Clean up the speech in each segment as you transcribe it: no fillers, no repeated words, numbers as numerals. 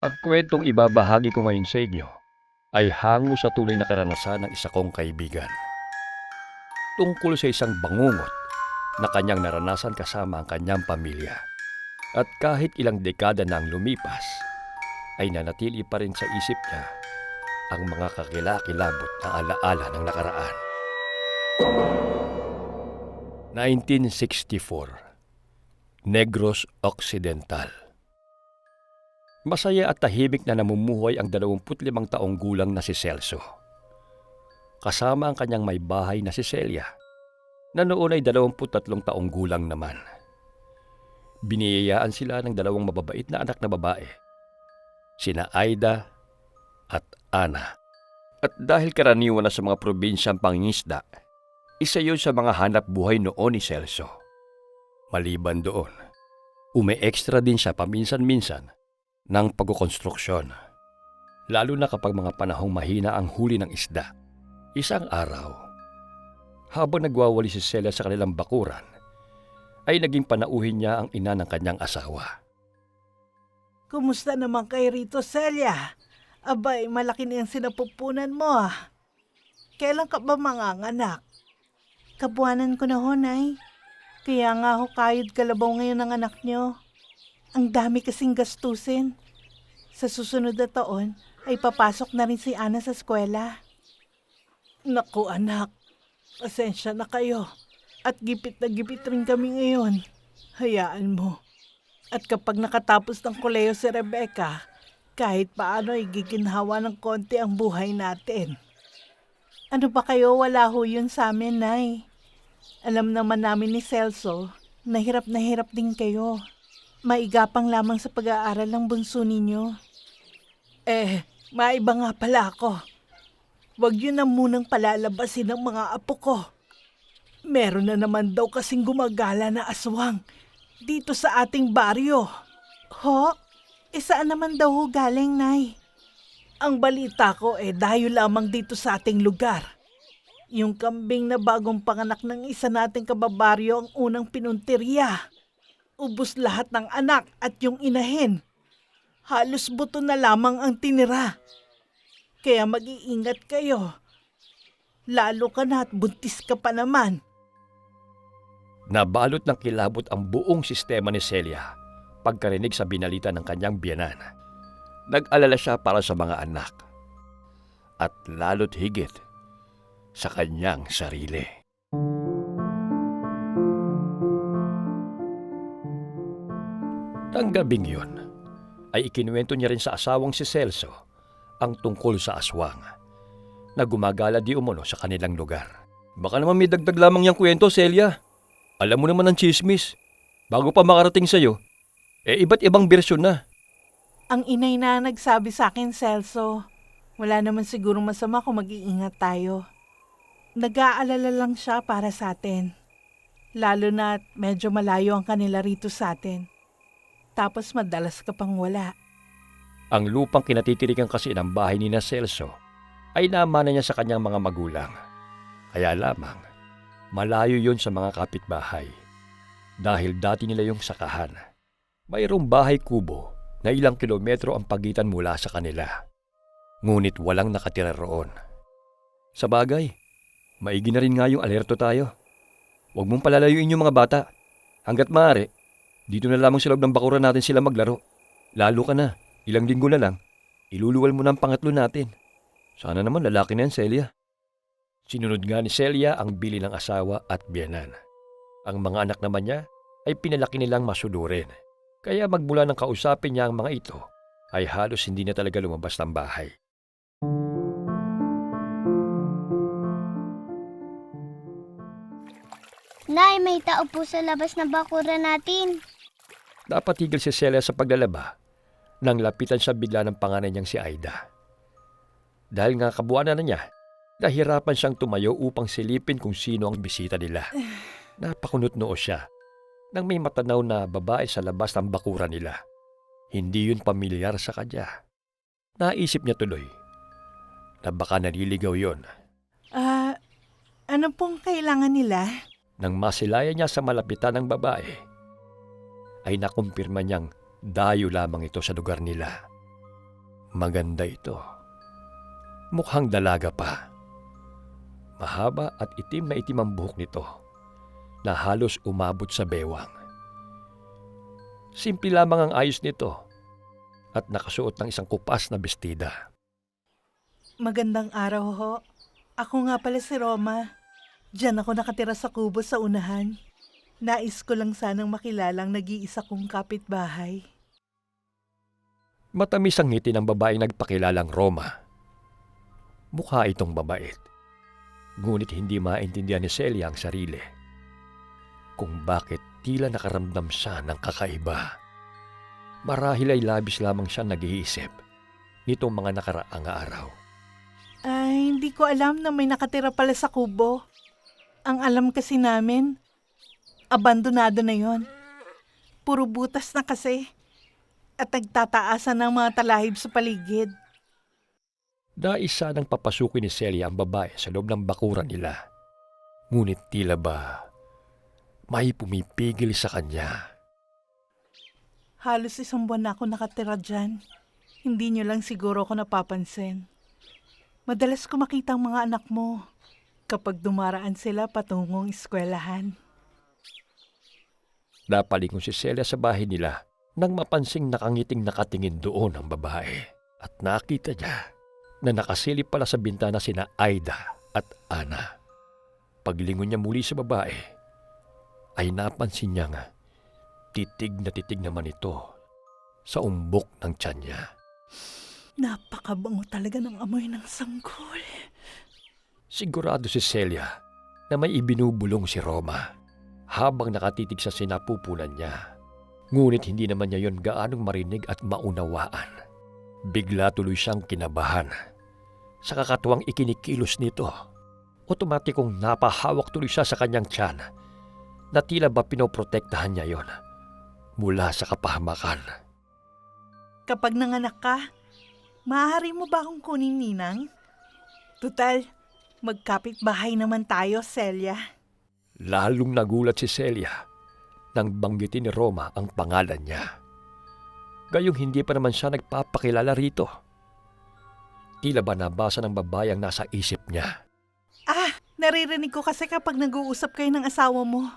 Ang kwentong ibabahagi ko ngayon sa inyo ay hango sa tunay na karanasan ng isa kong kaibigan. Tungkol sa isang bangungot na kanyang naranasan kasama ang kanyang pamilya. At kahit ilang dekada na ang lumipas, ay nanatili pa rin sa isip niya ang mga kakilakilabot na alaala ng nakaraan. 1964, Negros Occidental. Masaya at tahimik na namumuhay ang 25 taong gulang na si Celso. Kasama ang kanyang may bahay na si Celia, na noon ay 23 taong gulang naman. Biniyayaan sila ng dalawang mababait na anak na babae, sina Aida at Ana. At dahil karaniwan na sa mga probinsyang pangingisda, isa yun sa mga hanap buhay noon ni Celso. Maliban doon, ume-extra din siya paminsan-minsan ng pagkukonstruksyon. Lalo na kapag mga panahong mahina ang huli ng isda. Isang araw, habang nagwawali si Celia sa kanilang bakuran, ay naging panauhin niya ang ina ng kanyang asawa. Kumusta naman kay rito, Celia? Abay, malaki na yung sinapupunan mo ah. Kailan ka ba manganganak? Kabuanan ko na ho, Nay. Kaya nga ho kayod kalabaw ngayon ng anak nyo. Ang dami kasing gastusin. Sa susunod na taon ay papasok na rin si Ana sa eskwela. Naku anak, pasensya na kayo. At gipit na gipit rin kami ngayon. Hayaan mo. At kapag nakatapos ng koleyo si Rebecca, kahit paano ay giginhawa ng konti ang buhay natin. Ano ba kayo, wala ho yun sa amin, Nay. Alam naman namin ni Celso, na hirap din kayo. Maigapang lamang sa pag-aaral ng bunso ninyo. Maiba nga pala ako. Huwag yun na munang palalabasin ng mga apo ko. Meron na naman daw kasing gumagala na aswang dito sa ating baryo. Ho? Saan naman daw ho galing, Nay? Ang balita ko dayo lamang dito sa ating lugar. Yung kambing na bagong panganak ng isa nating kababaryo ang unang pinuntirya. Ubus lahat ng anak at yung inahin. Halos buto na lamang ang tinira. Kaya mag-iingat kayo. Lalo ka na at buntis ka pa naman. Nabalot ng kilabot ang buong sistema ni Celia pagkarinig sa binalita ng kanyang biyenan. Nag-alala siya para sa mga anak. At lalo't higit sa kanyang sarili. Ang gabing yun, ay ikinuwento niya rin sa asawang si Celso ang tungkol sa aswang na gumagala di umano sa kanilang lugar. Baka naman may dagdag lamang niyang kwento, Celia. Alam mo naman ang chismis. Bago pa makarating sa'yo, iba't ibang bersyon na. Ang inay na nagsabi sa akin, Celso. Wala naman siguro masama kung mag-iingat tayo. Nag-aalala lang siya para sa atin. Lalo na medyo malayo ang kanila rito sa atin. Tapos madalas ka pang wala. Ang lupang kinatitirikan kasi ng bahay ni Celso ay namana niya sa kanyang mga magulang. Kaya lamang, malayo yon sa mga kapitbahay. Dahil dati nila yung sakahan. Mayroong bahay kubo na ilang kilometro ang pagitan mula sa kanila. Ngunit walang nakatira roon. Sa bagay, maigi na rin nga yung alerto tayo. Huwag mong palalayuin yung mga bata. Hanggat maaari, dito na lamang sa loob ng bakuran natin sila maglaro. Lalo ka na, ilang linggo na lang, iluluwal mo na ang pangatlo natin. Sana naman lalaki na yan, Celia. Sinunod nga ni Celia ang bili ng asawa at biyenan. Ang mga anak naman niya ay pinalaki nilang masunurin. Kaya magmula ng kausapin niya ang mga ito, ay halos hindi na talaga lumabas ng bahay. Nay, may tao po sa labas ng bakuran natin. Napatigil si Celia sa paglalaba nang lapitan siya bigla ng panganay niyang si Aida. Dahil nga kabuanan na niya, nahirapan siyang tumayo upang silipin kung sino ang bisita nila. Napakunot noo siya nang may matanaw na babae sa labas ng bakuran nila. Hindi yun pamilyar sa kanya. Naisip niya tuloy na baka naliligaw yon. Ano pong kailangan nila? Nang masilayan niya sa malapitan ng babae, ay nakumpirma niyang dayo lamang ito sa lugar nila. Maganda ito. Mukhang dalaga pa. Mahaba at itim na itim ang buhok nito na halos umabot sa bewang. Simple lamang ang ayos nito at nakasuot ng isang kupas na bestida. Magandang araw ho. Ako nga pala si Roma. Diyan ako nakatira sa kubo sa unahan. Nais ko lang sanang makilalang nag-iisa kong kapitbahay. Matamis ang ngiti ng babaeng nagpakilalang Roma. Mukha itong mabait. Ngunit hindi maintindihan ni Celia ang sarili kung bakit tila nakaramdam siya ng kakaiba. Marahil ay labis lamang siya nag-iisip nitong mga nakaraang araw. Ay, hindi ko alam na may nakatira pala sa kubo. Ang alam kasi namin, abandonado na yon. Puro butas na kasi. At nagtataasan ng mga talahib sa paligid. Nais sanang papasukin ni Celia ang babae sa loob ng bakuran nila. Ngunit tila ba may pumipigil sa kanya. Halos 1 buwan na ako nakatira dyan. Hindi nyo lang siguro ako napapansin. Madalas ko makita ang mga anak mo kapag dumaraan sila patungong eskwelahan. Napalingon si Celia sa bahay nila nang mapansing nakangiting nakatingin doon ang babae. At nakita niya na nakasilip pala sa bintana sina Aida at Ana. Paglingon niya muli sa babae, ay napansin niya nga titig naman ito sa umbok ng tiyan niya. Napakabango talaga ng amoy ng sanggol. Sigurado si Celia na may ibinubulong si Roma habang nakatitig sa sinapupunan niya. Ngunit hindi naman niya yon gaanong marinig at maunawaan. Bigla tuloy siyang kinabahan sa kakatuwang ikinikilos nito. Otomatikong napahawak tuloy siya sa kanyang tiyan na tila ba pinoprotektahan niya yon mula sa kapahamakan. Kapag nanganak ka, maaari mo ba akong kunin, Ninang? Tutal, magkapit bahay naman tayo, Celia. Lalong nagulat si Celia nang banggitin ni Roma ang pangalan niya. Gayong hindi pa naman siya nagpapakilala rito. Tila ba nabasa ng babae ang nasa isip niya. Ah, naririnig ko kasi kapag nag-uusap kayo ng asawa mo.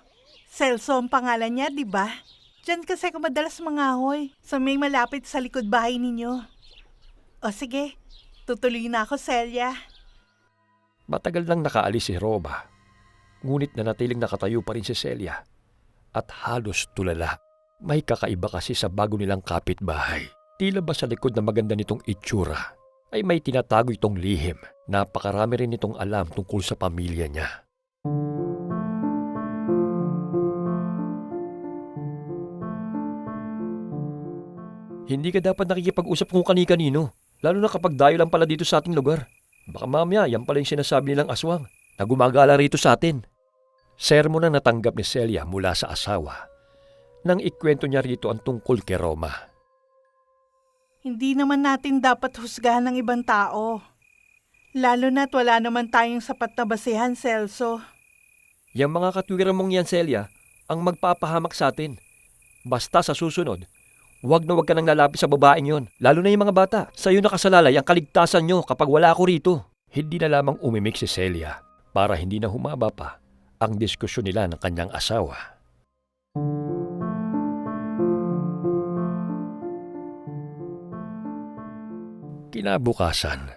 Celso ang pangalan niya, di ba? Diyan kasi ako madalas mangahoy sa may malapit sa likod bahay ninyo. O sige, tutuloy na ako, Celia. Matagal nang nakaalis si Roma, ngunit nanatiling nakatayo pa rin si Celia at halos tulala. May kakaiba kasi sa bago nilang kapitbahay. Tila ba sa likod na maganda nitong itsura ay may tinatago itong lihim. Napakarami rin itong alam tungkol sa pamilya niya. Hindi ka dapat nakikipag-usap kung kani-kanino, lalo na kapag dayo lang pala dito sa ating lugar. Baka mamaya, yan pala yung sinasabi nilang aswang na gumagala rito sa atin. Sermon na natanggap ni Celia mula sa asawa nang ikwento niya rito ang tungkol kay Roma. Hindi naman natin dapat husgahan ng ibang tao. Lalo na't wala naman tayong sapat na basehan, Celso. Yang mga katwiran mong yan, Celia, ang magpapahamak sa atin. Basta sa susunod, huwag ka nang lalapit sa babaeng yon, lalo na yung mga bata. Sa iyo nakasalalay ang kaligtasan nyo kapag wala ako rito. Hindi na lamang umimik si Celia para hindi na humaba pa ang diskusyon nila ng kanyang asawa. Kinabukasan,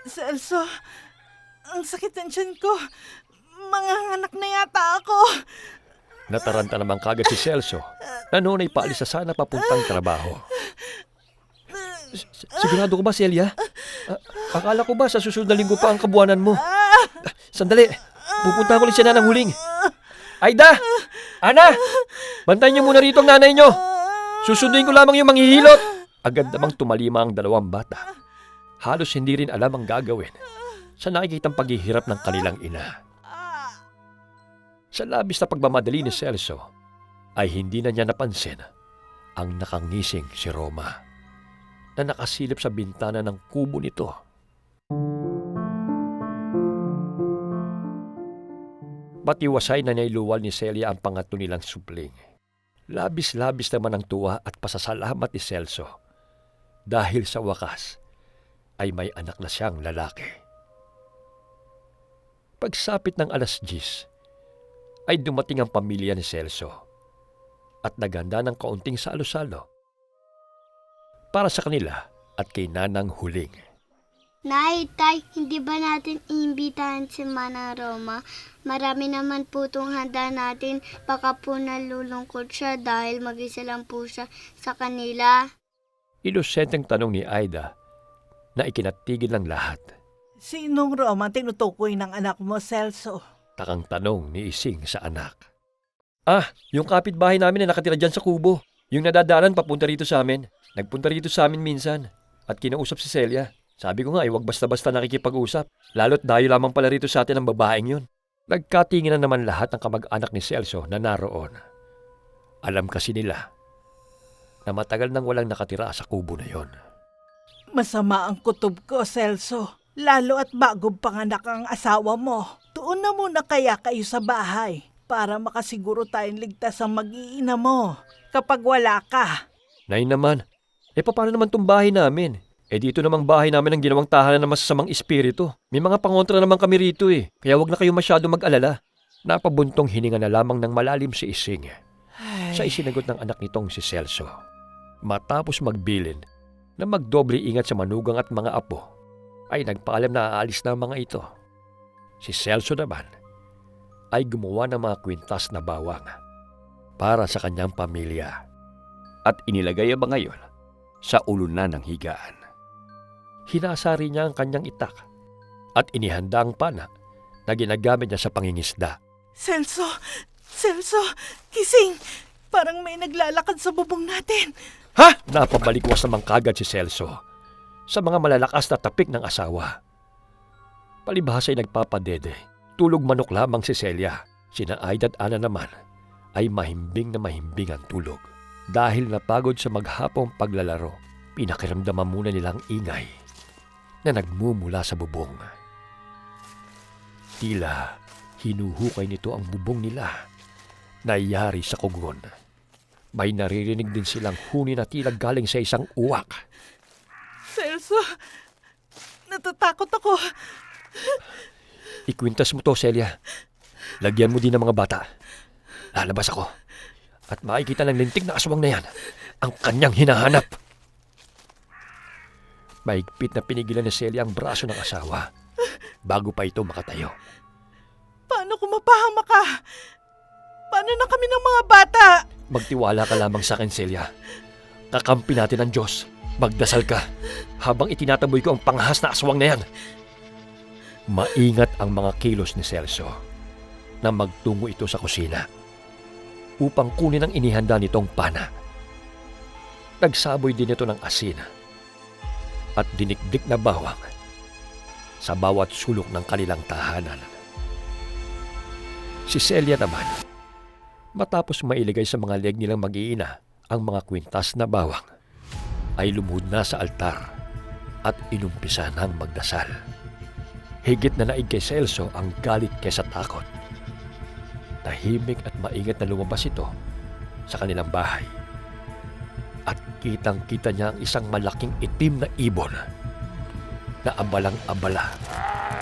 Celso, ang sakit ng tiyan ko. Manganganak na yata ako. nataranta naman kagad si Celso na noon ay paalis sa sana papuntang trabaho. Sigurado ko ba, Celia? Akala ko ba sa susunod na linggo pa ang kabuwanan mo? Sandali, pupunta ko ulit siya na ng huling. Aida! Ana! Bantayan niyo muna rito ang nanay niyo. Susunduin ko lamang yung manghihilot. Agad namang tumalima ang dalawang bata. Halos hindi rin alam ang gagawin sa nakikitang paghihirap ng kanilang ina. Sa labis na pagmamadali ni Celso, ay hindi na niya napansin ang nakangising si Roma na nakasilip sa bintana ng kubo nito. Patiwasay na nailuwal ni Celia ang pangatlo nilang supling. Labis-labis naman ang tuwa at pasasalamat ni Celso dahil sa wakas ay may anak na siyang lalaki. Pagsapit ng 10:00 ay dumating ang pamilya ni Celso at naganda ng kaunting salo-salo para sa kanila at kay Nanang Huling. Nay, Tay, hindi ba natin iimbitahan si Manang Roma? Marami naman po itong handa natin. Baka po nalulungkot siya dahil mag-isa lang po siya sa kanila. Inosenteng tanong ni Aida na ikinatigil ng lahat. Sinong Roma ang tinutukoy ng anak mo, Celso? Takang tanong ni Ising sa anak. Yung kapitbahay namin na nakatira dyan sa kubo. Yung nadadaanan papunta rito sa amin. Nagpunta rito sa amin minsan at kinausap si Celia. Sabi ko nga, huwag basta-basta nakikipag-usap. Lalo't dayo lamang pala rito sa atin ang babaeng yun. Nagkatingin na naman lahat ng kamag-anak ni Celso na naroon. Alam kasi nila na matagal nang walang nakatira sa kubo na yon. Masama ang kutob ko, Celso. Lalo at bago panganak ang asawa mo. Doon na muna kaya kayo sa bahay para makasiguro tayong ligtas ang mag-iina mo kapag wala ka. Nay naman, paano naman tong bahay namin? Dito namang bahay namin ang ginawang tahanan ng masasamang espiritu. May mga pangontra naman kami rito kaya wag na kayo masyado mag-alala. Napabuntong hininga na lamang ng malalim si Ising sa isinagot ng anak nitong si Celso. Matapos magbilin na magdoble ingat sa manugang at mga apo, ay nagpaalam na aalis na ang mga ito. Si Celso naman ay gumawa ng mga kwintas na bawang para sa kanyang pamilya at inilagay ang mga iyon sa ulunan ng higaan. Hinasari niya ang kanyang itak at inihanda ang pana na ginagamit niya sa pangingisda. Celso! Celso! Kising! Parang may naglalakad sa bubong natin. Ha? Napabalikwas naman kagad si Celso sa mga malalakas na tapik ng asawa. Palibhas ay nagpapadede. Tulog manok lamang si Celia. Sina Aida at Ana naman ay mahimbing na mahimbing ang tulog. Dahil napagod sa maghapong paglalaro, pinakiramdaman muna nilang ingay na nagmumula sa bubong. Tila hinuhukay nito ang bubong nila na yari sa kugon. May naririnig din silang huni na tila galing sa isang uwak. Celso! Natatakot ako. Ikwintas mo to, Celia. Lagyan mo din ng mga bata. Lalabas ako. At makikita ng lintig na aswang na yan ang kanyang hinahanap. Mahigpit na pinigilan ni Celia ang braso ng asawa bago pa ito makatayo. Paano kung mapahama ka? Paano na kami ng mga bata? Magtiwala ka lamang sa akin, Celia. Kakampi natin ang Diyos. Magdasal ka habang itinataboy ko ang panghas na aswang na yan. Maingat ang mga kilos ni Celso na magtungo ito sa kusina upang kunin ang inihanda nitong pana. Nagsaboy din ito ng asin at dinikdik na bawang sa bawat sulok ng kanilang tahanan. Si Celia naman, matapos mailigay sa mga leg nilang mag-iina ang mga kwintas na bawang, ay lumuhod na sa altar at inumpisa ng magdasal. Higit na naig kay Celso ang galit kaysa takot. Tahimik at maingat na lumabas ito sa kanilang bahay. At kitang-kita niya ang isang malaking itim na ibon na abalang-abala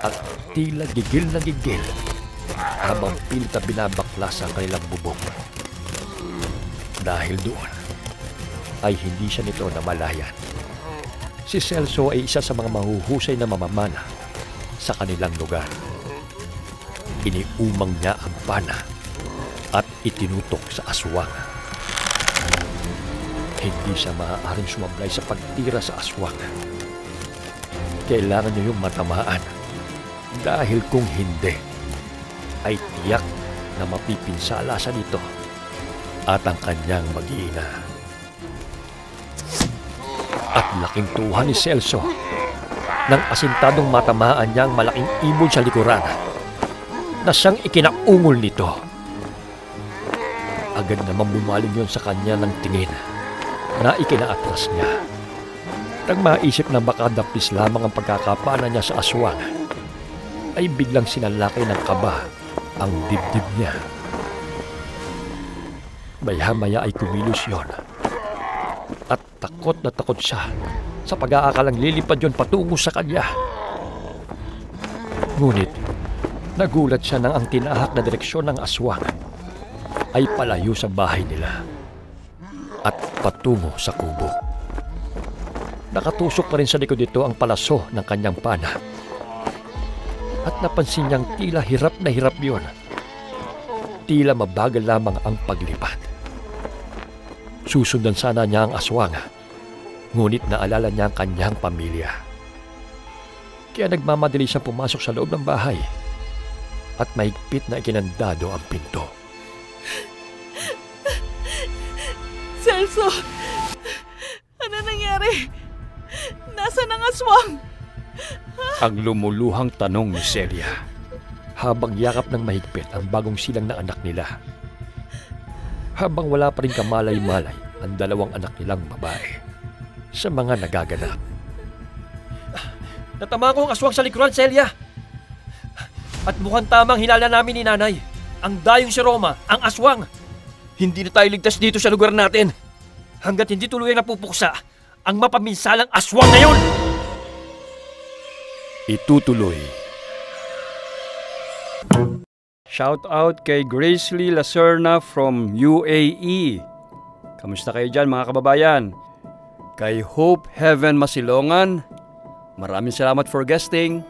at tila gigil na gigil habang pilit na binabaklas ang kanilang bubong. Dahil doon ay hindi siya nito namalayan. Si Celso ay isa sa mga mahuhusay na mamamana sa kanilang lugar. Iniumang niya ang pana at itinutok sa aswang. Hindi siya maaaring sumablay sa pagtira sa aswang. Kailangan niya yung matamaan dahil kung hindi, ay tiyak na mapipinsala siya nito at ang kanyang mag-iina. At laking tuwa ni Celso nang asintadong matamaan niya ang malaking ibon sa likuran na siyang ikinaungol nito. Agad naman bumaling yon sa kanya ng tingin na ikinaatras niya. Nang maisip na baka dapis lamang ang pagkakapana niya sa aswang, ay biglang sinalakay ng kaba ang dibdib niya. maya-maya ay kumilos yon. At takot na takot siya sa pag-aakalang lilipad yon patungo sa kanya. Ngunit, nagulat siya nang ang tinahak na direksyon ng aswang ay palayo sa bahay nila at patungo sa kubo. Nakatusok pa rin sa likod nito ang palaso ng kanyang pana. At napansin niyang tila hirap na hirap yun. Tila mabagal lamang ang paglipad. Susundan sana niya ang aswang, ngunit naalala niya ang kanyang pamilya. Kaya nagmamadali siyang pumasok sa loob ng bahay at mahigpit na ikinandado ang pinto. Celso! Ano nangyari? Nasaan ang aswang? Ang lumuluhang tanong ni Celia habang yakap ng mahigpit ang bagong silang na anak nila. Habang wala pa rin kamalay-malay ang dalawang anak nilang babae sa mga nagaganap. Natama ko ang aswang sa likuran, Celia. At mukhang tamang hinala namin ni nanay. Ang dayong si Roma, ang aswang. Hindi na tayo ligtas dito sa lugar natin hanggat hindi tuluyang napupuksa ang mapaminsalang aswang na yun. Itutuloy. Shout out kay Grace Lee Lacerna from UAE. Kamusta kayo dyan mga kababayan? Kay Hope Heaven Masilongan, maraming salamat for guesting.